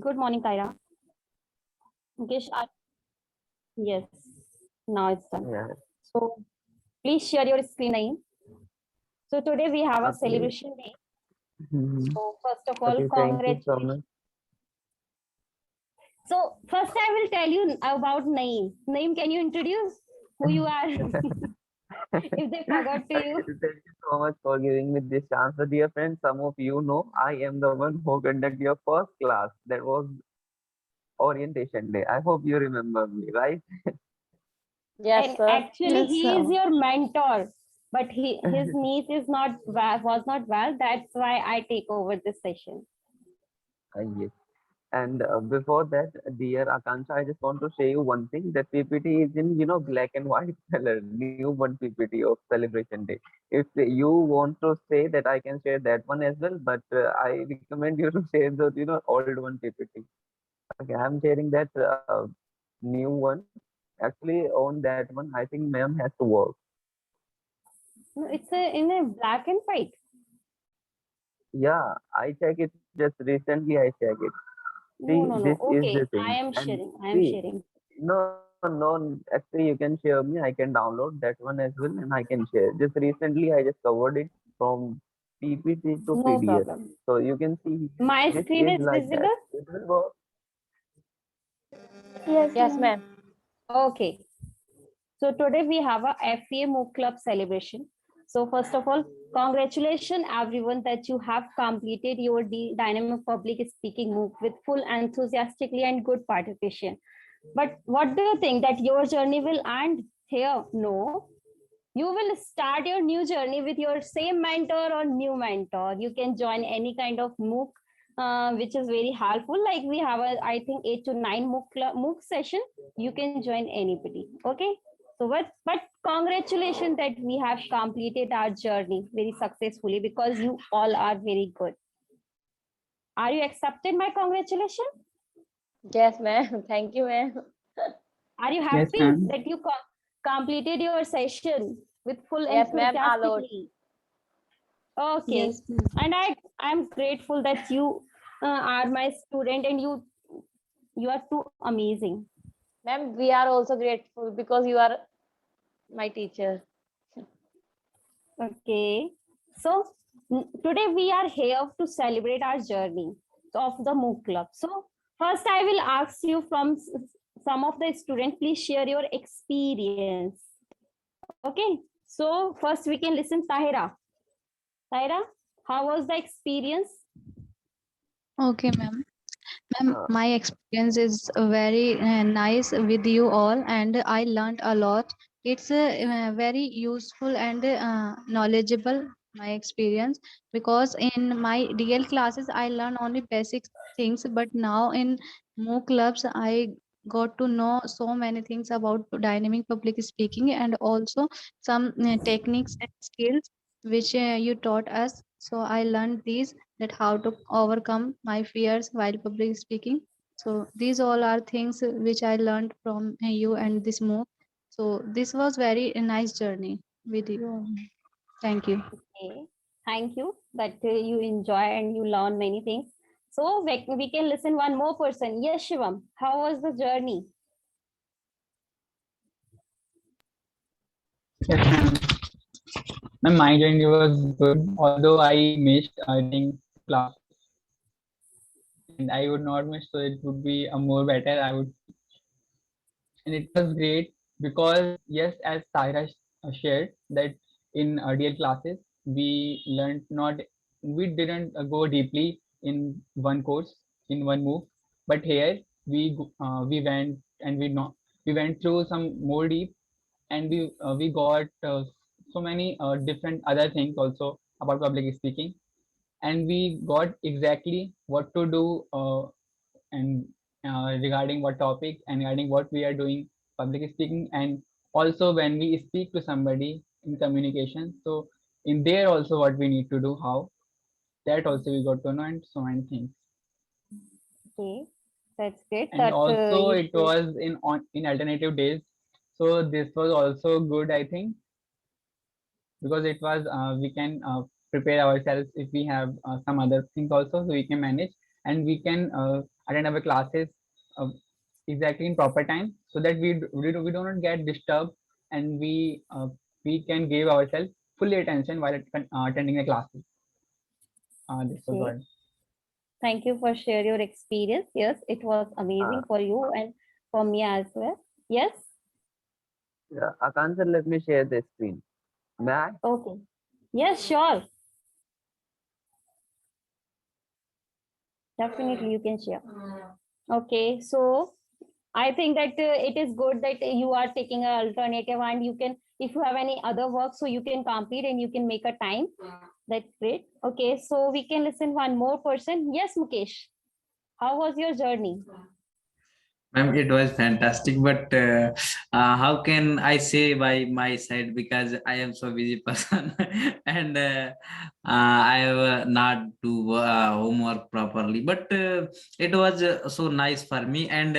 Good morning, Tyra. Mukesh, yes, now it's done. Yeah, So please share your screen name. So today we have a okay. celebration day. Mhm. So first of all, Okay, thank you so congratulations. much. So first I will tell you about Naeem. Naeem, can you introduce who you are? If they forgot to you. Thank you so much for giving me this chance. So, dear friends, some of you know I am the one who conducted your first class. That was orientation day. I hope you remember me, right? Yes, And sir. actually Yes, he is sir. your mentor. But his niece is not well, was not well. That's why I take over this session. Yes. And before that, dear Akansha, I just want to say you one thing that PPT is in, black and white color, new one PPT of celebration day. If you want to say that I can share that one as well, but I recommend you to share the, old one PPT. Okay, I'm sharing that new one. Actually, on that one, I think ma'am has to work. No, it's in a black and white. Yeah, I check it just recently. I check it. See, No, no, this no. is the Okay, I thing. am And sharing. I am see, sharing. no, actually, you can share me. I can download that one as well and I can share. Just recently, I just covered it from PPT to No PDF. problem. So you can see My this screen is is like that. visible? It will work. Yes, ma'am. Okay. So today we have a FA MOOC Club celebration. So first of all, congratulations everyone that you have completed your dynamic public speaking MOOC with full enthusiastically and good participation. But what do you think that your journey will end here? No, you will start your new journey with your same mentor or new mentor. You can join any kind of MOOC, which is very helpful. Like we have a, I think 8 to 9 MOOC session. You can join anybody. Okay. So but congratulations that we have completed our journey very successfully because you all are very good. Are you accepted my congratulations? Yes, ma'am. Thank you, ma'am. Are you Yes, happy ma'am. that you completed your session with full Yes, ma'am. Allowed. enthusiastically? Okay, Yes, ma'am. and I'm grateful that you are my student and you are too amazing. Ma'am, we are also grateful because you are my teacher. Okay, so today we are here to celebrate our journey of the MOOC club. So first I will ask you from some of the students, please share your experience. Okay, so first we can listen Tahira. Tahira, how was the experience? Okay, ma'am. Ma'am, Uh, my experience is very nice with you all, and I learned a lot. It's very useful and knowledgeable, my experience, because in my real classes, I learn only basic things, but now in MOOC clubs, I got to know so many things about dynamic public speaking and also some techniques and skills which you taught us. So I learned these, that how to overcome my fears while public speaking. So these all are things which I learned from you and this MOOC. So this was very a nice journey with you. Thank you. Okay, thank you that you enjoy and you learn many things. So we can listen one more person. Yes, Shivam, how was the journey? Yes, ma'am. Ma'am, my journey was good, although I missed, I think, two classes, and I would not miss, so it would be a more better. I would, and it was great because yes, as Tyra shared that in earlier classes we learned not, we didn't go deeply in one course in one move, but here we went and we went through some more deep, and we got so many different other things also about public speaking, and we got exactly what to do, and regarding what topic and regarding what we are doing public speaking, and also when we speak to somebody in communication, so in there also what we need to do, how that also we got to know, and so many things. Okay, that's great And that also you it should. was in alternative days, so this was also good, I think, because it was we can prepare ourselves if we have some other things also, so we can manage, and we can attend our classes exactly in proper time, so that we do not get disturbed, and we can give ourselves full attention while attending the classes. This was Okay. what. Thank you for share your experience. Yes, it was amazing for you and for me as well. Yes. Yeah, Akansha, let me share the screen. May I? Okay. Yes, sure. Definitely, you can share. Okay, so I think that it is good that you are taking an alternative, and you can, if you have any other work, so you can complete and you can make a time. That's great. Okay, so we can listen one more person. Yes, Mukesh. How was your journey? Ma'am, it was fantastic, but how can I say by my side, because I am so busy person and I have not do homework properly. But it was so nice for me, and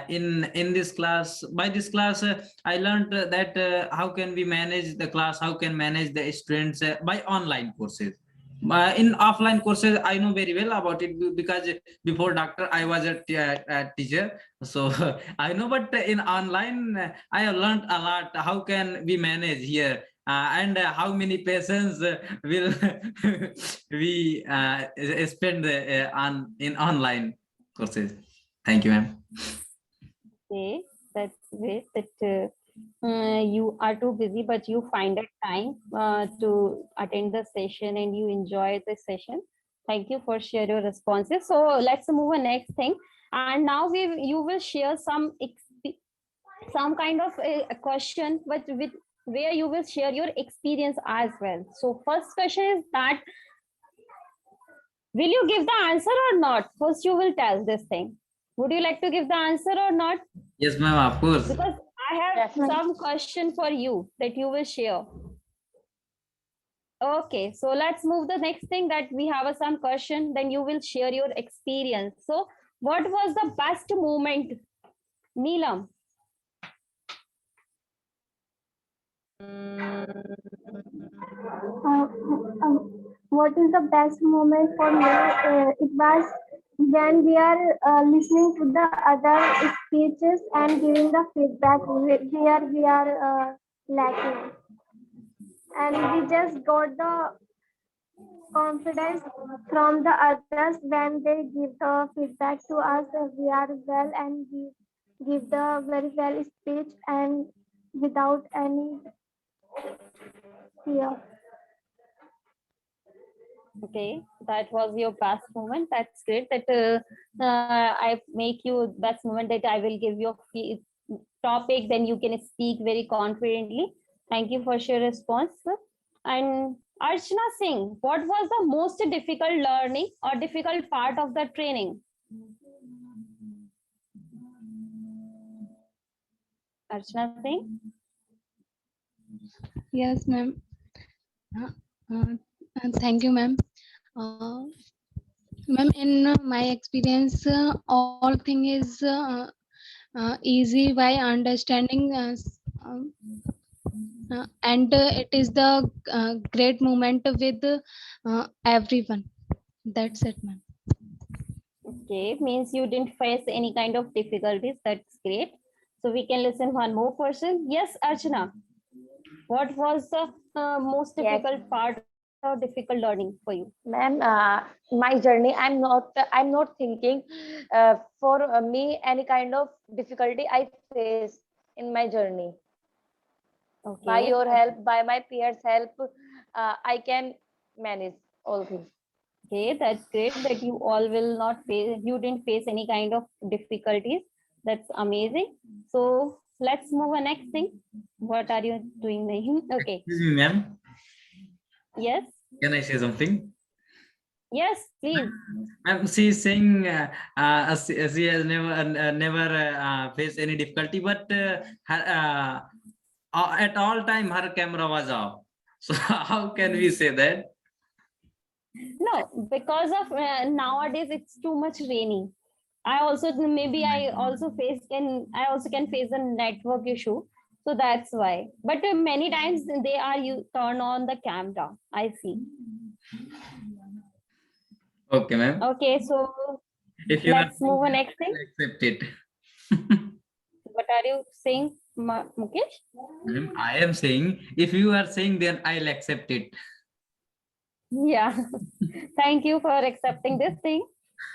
in this class, by this class, I learned that how can we manage the class, how can manage the students by online courses. In offline courses, I know very well about it because before doctor, I was a teacher, so I know. But in online, I have learned a lot. How can we manage here, and how many patients will we spend on in online courses? Thank you, ma'am. Okay, that's great that you are too busy, but you find a time to attend the session and you enjoy the session. Thank you for sharing your responses. So let's move on next thing. And now you will share some kind of a question, but with where you will share your experience as well. So first question is that, will you give the answer or not? First, you will tell this thing. Would you like to give the answer or not? Yes, ma'am, of course. Because I have Yes. some question for you that you will share. Okay, so let's move the next thing that we have some question, then you will share your experience. So what was the best moment, Neelam? What is the best moment for me? It was when we are listening to the other speeches and giving the feedback where we are lacking. And we just got the confidence from the others when they give the feedback to us. We are well and we give the very well speech and without any fear. Okay, that was your best moment. That's great. That I make you best moment that I will give you a topic, then you can speak very confidently. Thank you for your response. And Archana Singh, what was the most difficult learning or difficult part of the training? Archana Singh? Yes, ma'am. Thank you, ma'am. Ma'am, in my experience, all thing is easy by understanding, and it is the great moment with everyone. That's it, ma'am. Okay, means you didn't face any kind of difficulties. That's great. So we can listen one more person. Yes, Archana. What was the most Yes. difficult part or difficult learning for you? Ma'am, my journey, I'm not thinking for me any kind of difficulty I face in my journey. By Okay. your help, by my peers' help, I can manage all things. Okay, that's great that you all will not face, you didn't face any kind of difficulties. That's amazing. So let's move on next thing. What are you doing, Naeem? Okay. Excuse me, ma'am. Yes. Can I say something? Yes, please. She is saying she has never faced any difficulty, but at all time her camera was off. So how can we say that? No, because of nowadays it's too much rainy. I also can face a network issue. So that's why. But many times they are you turn on the camera. I see. Okay, ma'am. Okay, so If you are Let's move on saying, next thing. I'll accept it. What are you saying, Mukesh? Ma'am, I am saying, if you are saying, then I'll accept it. Yeah. Thank you for accepting this thing.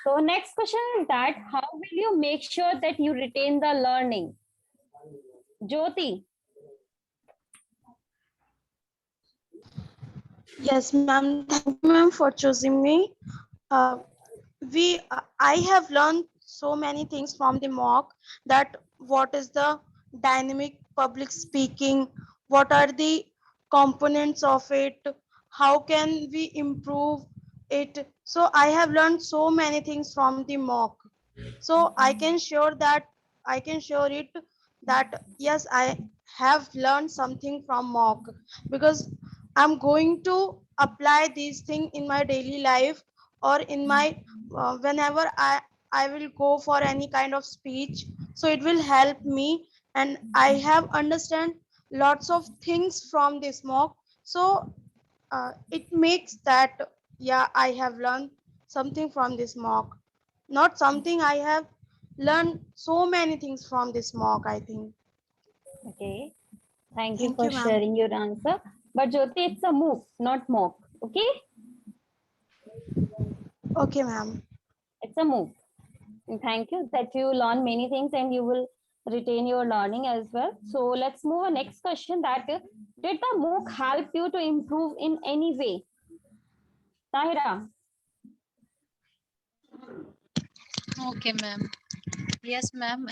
So next question is that how will you make sure that you retain the learning? Jyoti. Yes, ma'am. Thank you, ma'am, for choosing me. Uh, I have learned so many things from the mock, that what is the dynamic public speaking, what are the components of it, how can we improve it. So I have learned so many things from the mock. So I can share it that yes, I have learned something from mock, because I'm going to apply these things in my daily life, or in my whenever I will go for any kind of speech. So it will help me, and I have understand lots of things from this mock. So it makes that, yeah, I have learned something from this mock. Not something, I have learned so many things from this mock, I think. Okay. Thank you Thank for you, ma'am. sharing your answer. But Jyoti, it's a MOOC, not mock. Okay. Okay, ma'am. It's a MOOC. And thank you that you learn many things and you will retain your learning as well. So let's move on next question that did the MOOC help you to improve in any way? Tahira. Okay, ma'am. Yes, ma'am.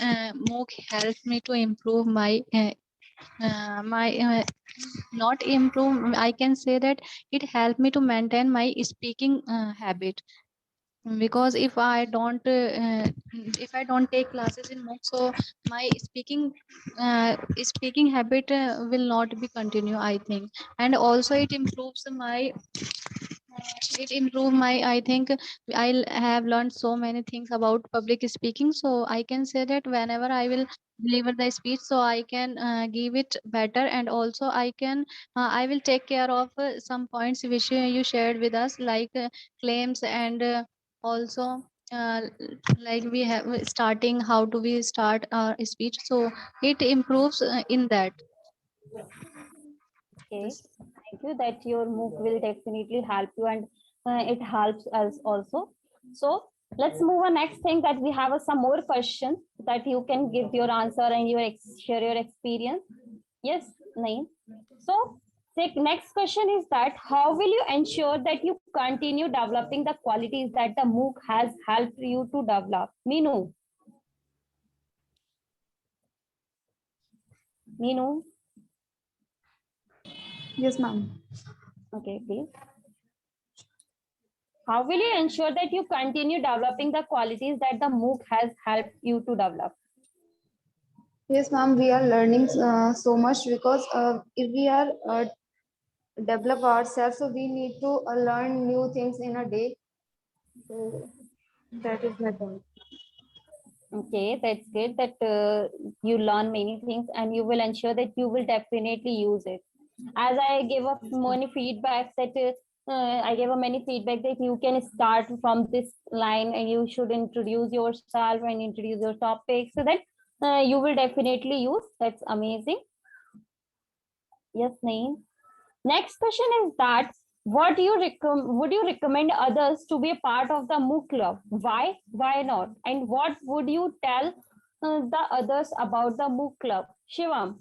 MOOC helped me to improve my not improve. I can say that it helped me to maintain my speaking habit. Because if I don't take classes in MOOC, so my speaking habit will not be continue, I think. And also it improve my, I think I'll have learned so many things about public speaking. So I can say that whenever I will deliver the speech, so I can give it better. And also I will take care of some points which you shared with us, like claims, and also uh, like we have starting, how do we start our speech, so it improves in that. Okay. Thank you that your MOOC will definitely help you and it helps us also. So let's move on next thing that we have some more questions that you can give your answer and share your experience. Yes, Naeem. So next question is that how will you ensure that you continue developing the qualities that the MOOC has helped you to develop? Meenu. Meenu. Yes, ma'am. Okay, please. How will you ensure that you continue developing the qualities that the MOOC has helped you to develop? Yes, ma'am. We are learning so much, because if we are develop ourselves, so we need to learn new things in a day. So that is my point. Okay, that's great that you learn many things and you will ensure that you will definitely use it. As I gave up many feedbacks that I gave a many feedback that you can start from this line and you should introduce yourself and introduce your topic so that you will definitely use. That's amazing. Yes, Naeem. Next question is that what you would you recommend others to be a part of the MOOC club? Why? Why not? And what would you tell the others about the MOOC club? Shivam.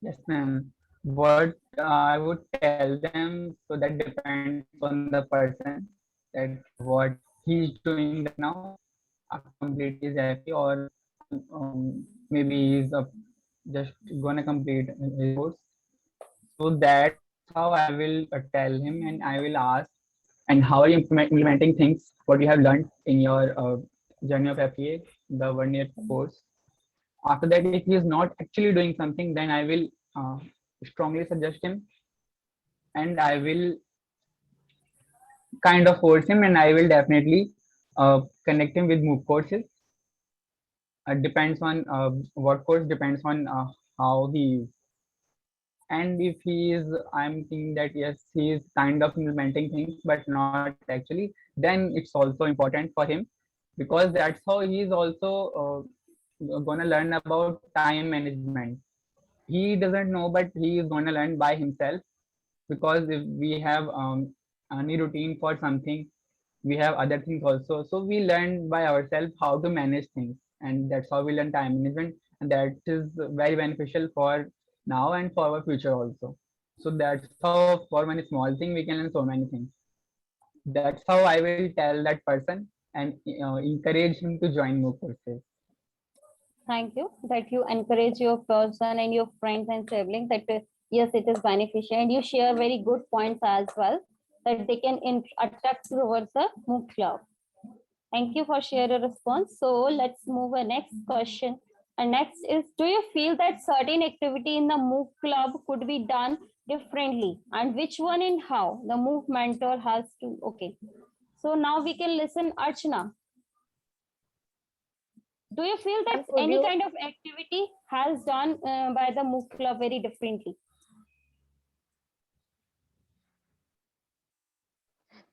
Yes, ma'am. What I would tell them, so that depends on the person, that what he's doing right now, after complete is happy, or maybe he's just gonna complete his course. So that's how I will tell him, and I will ask, and how are you implementing things, what you have learned in your journey of FEA, the 1 year course. After that, if he is not actually doing something, then I will uh, strongly suggest him, and I will kind of force him, and I will definitely connect him with MOOC courses. Depends on what course, depends on how he is. And if he is, I'm thinking that yes, he is kind of implementing things, but not actually, then it's also important for him, because that's how he is also gonna learn about time management. He doesn't know, but he is gonna learn by himself, because if we have any routine for something, we have other things also, so we learn by ourselves how to manage things, and that's how we learn time management, and that is very beneficial for now and for our future also. So that's how for one small thing we can learn so many things. That's how I will tell that person and encourage him to join more courses. Thank you that you encourage your person and your friends and siblings that yes, it is beneficial, and you share very good points as well that they can attract towards the MOOC club. Thank you for sharing your response. So let's move a next question. And next is, do you feel that certain activity in the MOOC club could be done differently, and which one and how? The MOOC mentor has to. Okay. So now we can listen Archana. Do you feel that Could any you- kind of activity has done by the MOOC club very differently?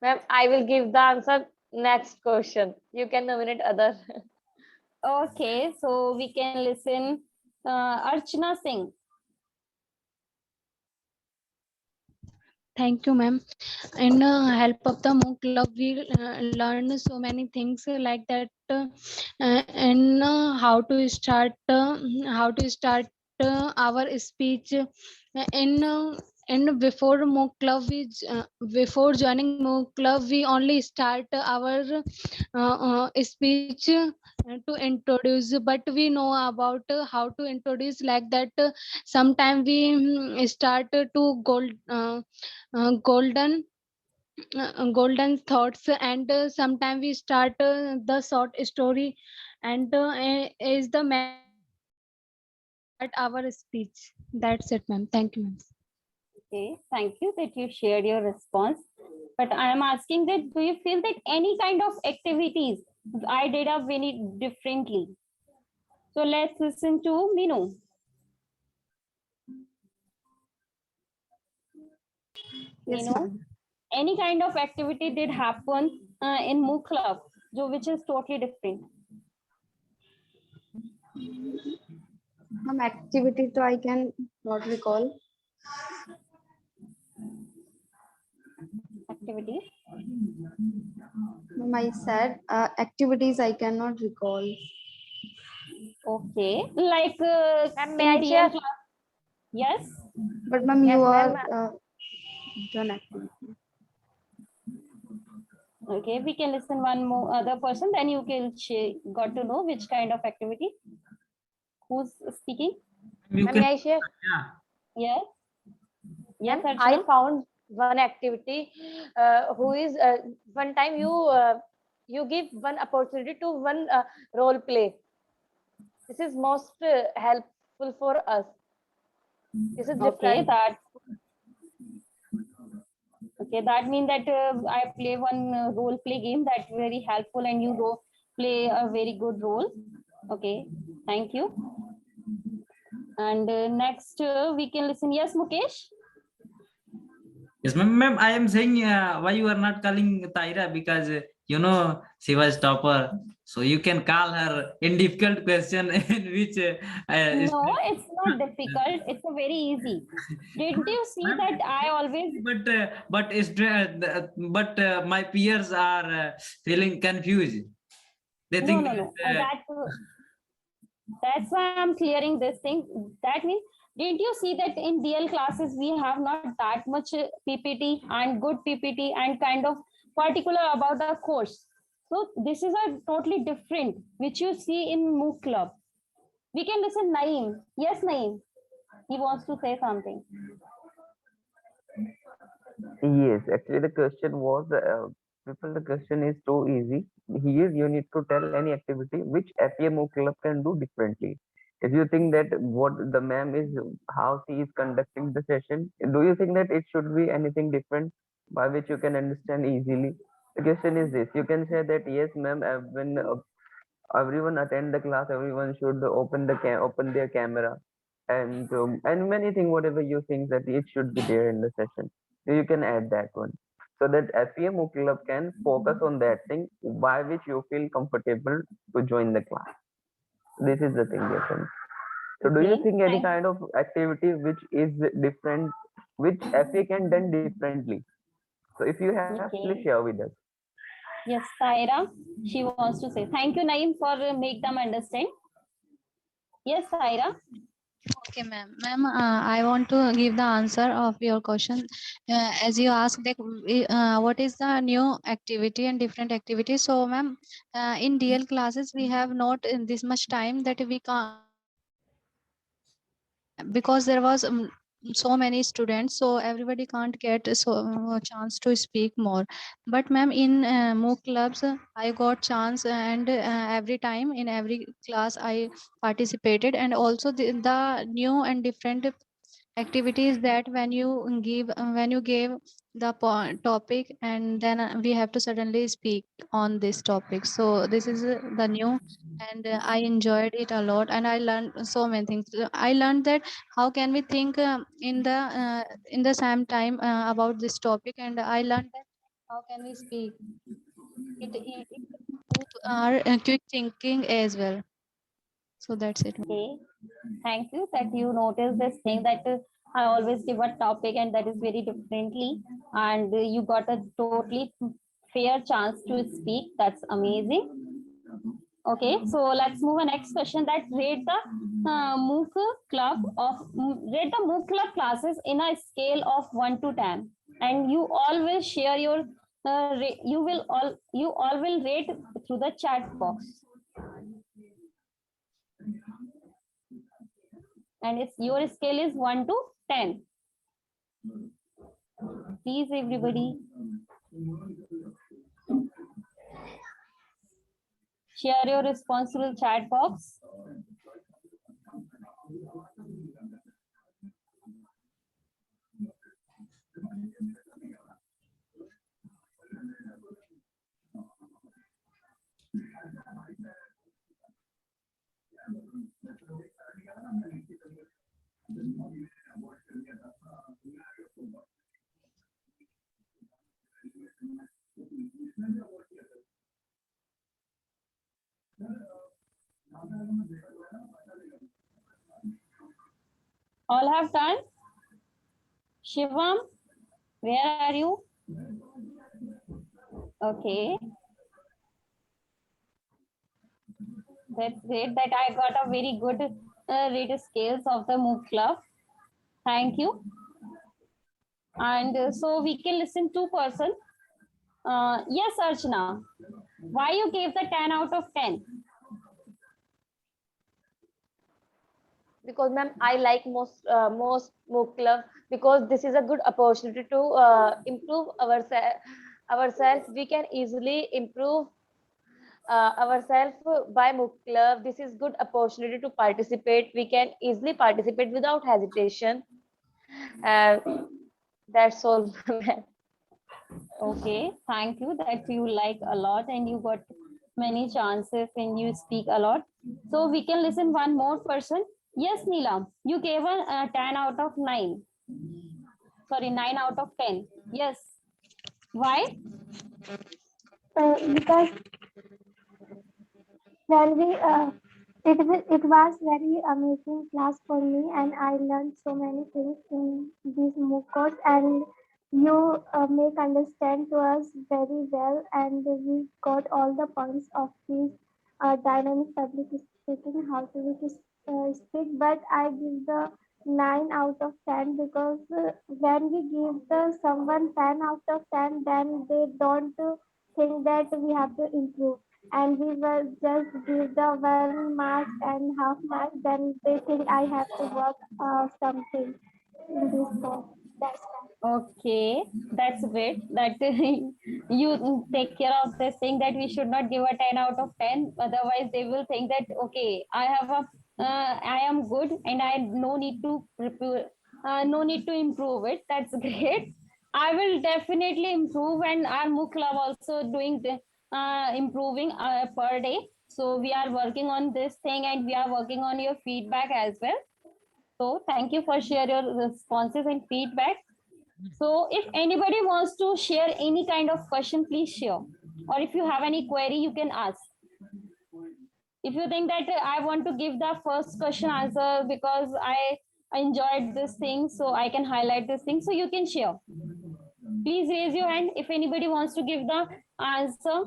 Ma'am, I will give the answer next question. You can nominate other. Okay, so we can listen Archana Singh. Thank you, ma'am. In help of the MOOC club, we learn so many things like that, and how to start our speech. In and before MOOC club, before joining MOOC club, we only start our speech to introduce, but we know about how to introduce like that. Sometime we start to golden golden thoughts, and sometimes we start the short story, and is the start our speech. That's it, ma'am. Thank you, ma'am. Okay, thank you that you shared your response. But I am asking that, do you feel that any kind of activities I did up very differently? So let's listen to Minu. Yes, Minu, ma'am. any kind of activity did happen in MOOC club, which is totally different. Some activity to I can not recall. Activity. My sad activities I cannot recall. Okay, like Ma'am, in may I DL share? class. Yes. But ma'am, Yes, you ma'am. are done activity. Okay, we can listen one more other person, then you can got to know which kind of activity. Who's speaking? You Ma'am, can, may I share? yeah. Yes. Yes, Ma'am, I Archana. found one activity who is one time you give one opportunity to one role play. This is most helpful for us. This is Okay, different. that means that I play one role play game that's very helpful, and you play a very good role. Okay, thank you. And next we can listen. Yes, Mukesh. Yes, ma'am. I am saying why you are not calling Taira, because she was topper. So you can call her in difficult question in which No, it's not difficult. It's a very easy. Didn't you see Ma'am, that I always but my peers are feeling confused. They no think no no that, that's why I'm clearing this thing. That means, didn't you see that in DL classes we have not that much PPT and good PPT and kind of particular about the course. So this is a totally different which you see in MOOC club. We can listen Naeem. Yes, Naeem. He wants to say something. Yes, actually the question was, people, the question is so easy. Here you need to tell any activity which FEMO club can do differently. If you think that what the ma'am is, how she is conducting the session, do you think that it should be anything different by which you can understand easily? The question is this: you can say that yes, ma'am, when everyone attend the class, everyone should open their camera, and many things, whatever you think that it should be there in the session, you can add that one, so that FEA MOOC club can focus on that thing by which you feel comfortable to join the class. This is the thing, yes. So do you Okay, think any thank kind of activity which is different, which FA can done differently? So if you have, please okay. share with us. Yes, Saira, she wants to say thank you, Naeem, for make them understand. Yes, Saira. Okay, ma'am. Ma'am, I want to give the answer of your question. As you asked, that what is the new activity and different activities? So, ma'am, in DL classes, we have not in this much time that we can, because there was so many students, so everybody can't get so chance to speak more. But ma'am, in MOOC clubs, I got chance, and every time in every class I participated, and also the new and different activities that when you gave the topic, and then we have to suddenly speak on this topic. So this is the new, and I enjoyed it a lot, and I learned so many things. I learned that how can we think in the same time about this topic, and I learned that how can we speak it improve our quick thinking as well. So that's it. Okay, thank you that you noticed this thing that I always give a topic and that is very differently, and you got a totally fair chance to speak. That's amazing. Okay, so let's move on next question. That rate the rate the MOOC club classes in a scale of 1 to 10, and you all will share your you all will rate through the chat box, and it's your scale is 1 to 10. Please, everybody, share your responsible chat box. All have done? Shivam, where are you? Okay. That's great that I got a very good rate scales of the MOOC club. Thank you. And so we can listen to person. Yes, Archana. Why you gave the 10 out of 10? Because ma'am, I like most MOOC club, because this is a good opportunity to improve ourselves. We can easily improve ourselves by MOOC club. This is good opportunity to participate. We can easily participate without hesitation. That's all. Okay, thank you that you like a lot and you got many chances and you speak a lot. So we can listen one more person. Yes, Neelam, you gave a 10 out of 9. Sorry, 9 out of 10. Yes. Why? Because when we it was very amazing class for me, and I learned so many things in this MOOC course, and you make understand to us very well, and we got all the points of this dynamic public speaking, how to we speak. But I give the 9 out of 10, because when we give the someone 10 out of 10, then they don't think that we have to improve, and we will just give the 1 mark and half mark, then they think I have to work something in this course. That's why. Okay, that's great that you take care of this thing that we should not give a 10 out of 10. Otherwise, they will think that, okay, I am good and I no need to prepare, no need to improve it. That's great. I will definitely improve, and our MOOC club also doing the improving per day. So we are working on this thing and we are working on your feedback as well. So thank you for share your responses and feedback. So if anybody wants to share any kind of question, please share. Or if you have any query, you can ask. If you think that I want to give the first question answer because I enjoyed this thing, so I can highlight this thing, so you can share. Please raise your hand if anybody wants to give the answer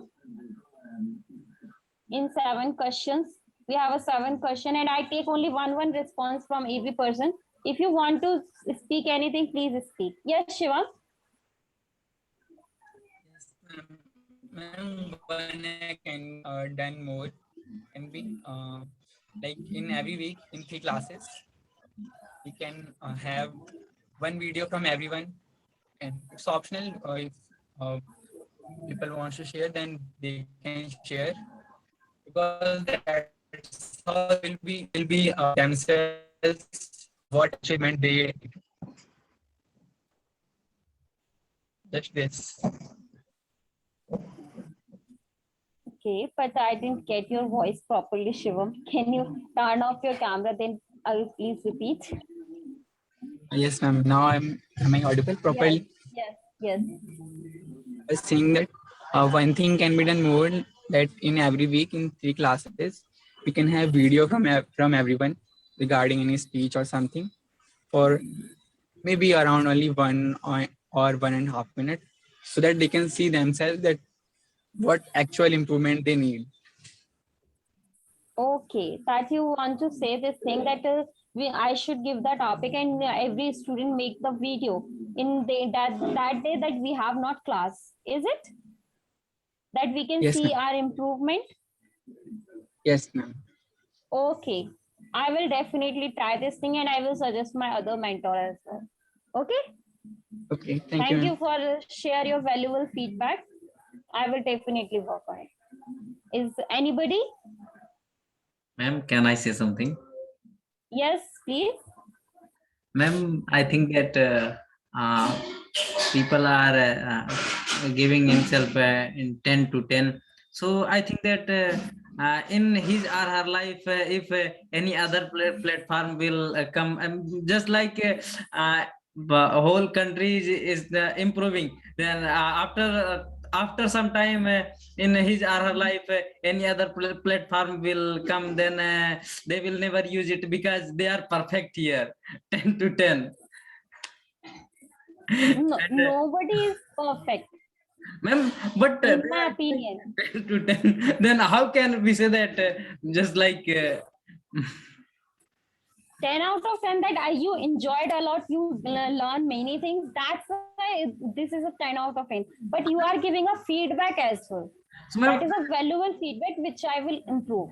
in 7 questions. We have a 7 question and I take only one response from every person. If you want to speak anything, please speak. Yes, Shiva. Ma'am, one can done more can be like in every week in 3 classes we can have one video from everyone, and it's optional. If uh, people want to share, then they can share, because that's how they'll be themselves what achievement they just this. Okay, but I didn't get your voice properly, Shivam. Can you turn off your camera? Then please repeat. Yes, ma'am. Now am I audible properly? Yes. I was saying that one thing can be done more, that in every week in 3 classes we can have video from everyone regarding any speech or something for maybe around only 1.5 minute, so that they can see themselves that what actual improvement they need. Okay, that you want to say this thing that I should give the topic and every student make the video in that day that we have not class. Is it? That we can Yes, see ma'am. our improvement? Yes, ma'am. Okay, I will definitely try this thing and I will suggest my other mentor as well. Okay, Okay, thank you, you ma'am. for share your valuable feedback. I will definitely work on it. Is anybody? Ma'am, can I say something? Yes, please. Ma'am, I think that people are giving himself in 10 to 10. So I think that in his or her life, if any other platform will come, just like the whole country is improving, then after some time in his or her life, any other platform will come, then they will never use it because they are perfect here. 10 to 10. No, And, nobody is perfect. Ma'am, but In my opinion. 10 to 10, then how can we say that just like 10 out of 10 that you enjoyed a lot, you learn many things. That's why this is a 10 out of 10. But you are giving a feedback as well. So, that is a valuable feedback which I will improve.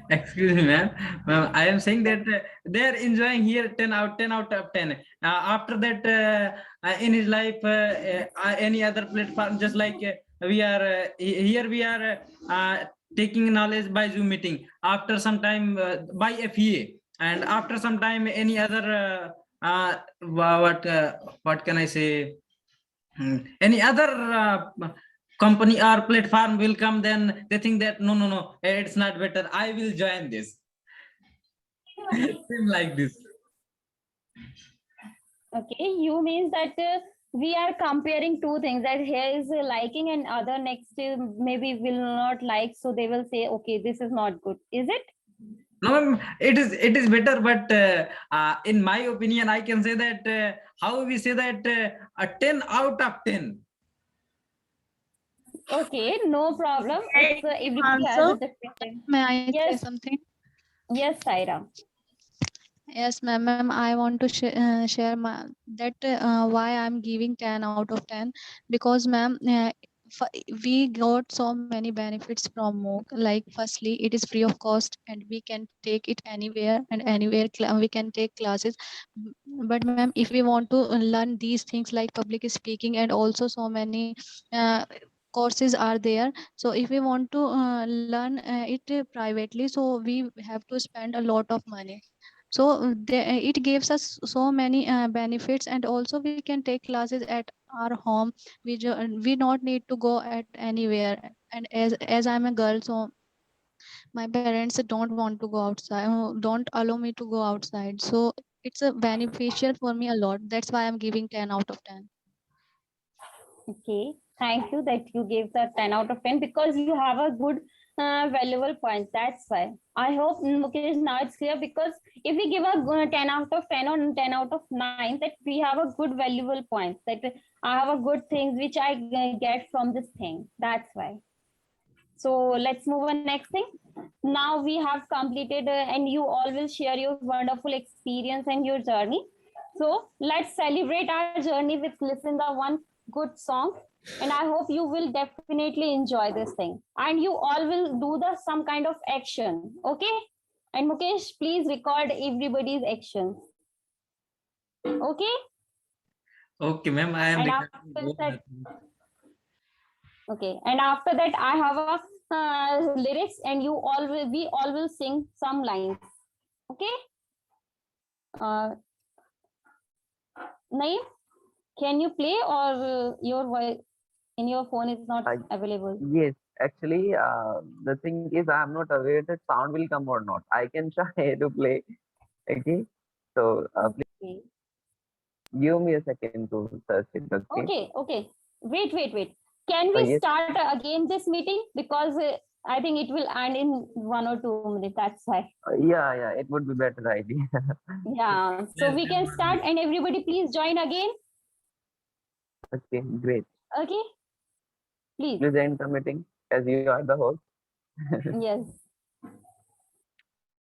excuse me, ma'am. I am saying that they are enjoying here 10 out of 10. After that, in his life, any other platform, just like we are here, we are taking knowledge by Zoom meeting. After some time, by FEA, and after some time, any other what can I say? Any other company or platform will come, then they think that no, it's not better, I will join this. Same like this. Okay, you means that we are comparing two things, that here is liking and other next maybe will not like, so they will say, okay, this is not good. Is it? No, ma'am, it is better, but in my opinion, I can say that how we say that a 10 out of 10. Okay, no problem. It's everybody has a different. May I say Yes. something? Yes, Saira. Yes, ma'am. I want to share why I'm giving 10 out of 10, because ma'am, we got so many benefits from MOOC. Like, firstly, it is free of cost and we can take it anywhere and anywhere. We can take classes. But ma'am, if we want to learn these things like public speaking, and also so many courses are there, so if we want to learn it privately, so we have to spend a lot of money. So it gives us so many benefits, and also we can take classes at our home. We not need to go at anywhere. And as I'm a girl, so my parents don't want to go outside, don't allow me to go outside. So it's a beneficial for me a lot. That's why I'm giving 10 out of 10. Okay, thank you that you gave the 10 out of 10 because you have a good valuable point. That's why. I hope Mukesh now it's clear because if we give a 10 out of 10 or 10 out of 9, that we have a good valuable point. That I have a good things which I get from this thing. That's why. So let's move on next thing. Now we have completed and you all will share your wonderful experience and your journey. So let's celebrate our journey with listen the one good song. And I hope you will definitely enjoy this thing. And you all will do the some kind of action. Okay? And Mukesh, please record everybody's actions. Okay? Okay, ma'am. I am And recording after both that, the things. okay. And after that, I have a lyrics, and you all will we all will sing some lines. Okay. Naeem, can you play or your voice in your phone is not I, available? yes, actually, the thing is, I'm not aware that sound will come or not. I can try to play. Okay. So please Okay. give me a second to search it. Okay. Okay. Okay. Wait. Can we Yes. start again this meeting because I think it will end in 1 or 2 minutes. That's why. Yeah. It would be better idea. Yeah. So Yes, we can ma'am. start, and everybody please join again. Okay, great. Okay. Please. Please end the meeting as you are the host. Yes.